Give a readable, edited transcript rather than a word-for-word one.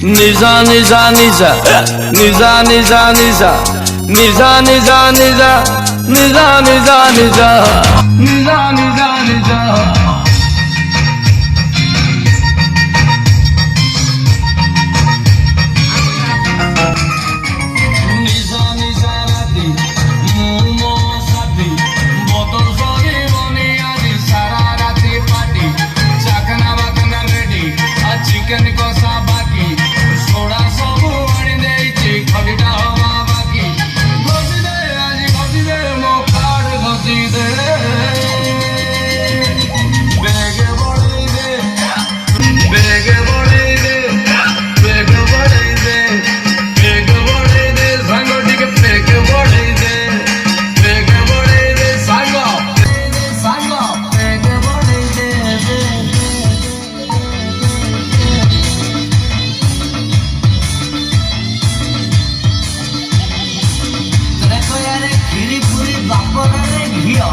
Niza niza niza niza niza niza niza niza niza niza niza niza niza niza niza chicken कोसा बाकी soda सब आनी देइछि खगटा हवा बाकी घसी दे आज घसी दे मो कार्ड घसी दे बेग बड़ई दे बेग बड़ई दे बेग बड़ई दे बेग बड़ई दे संग टिके बेग बड़ई दे बेग बड़ई दे संग संग बेग बड़ई दे କ୍ଷୀରି ପୁରୀ ବାପରରେ ଘିଅ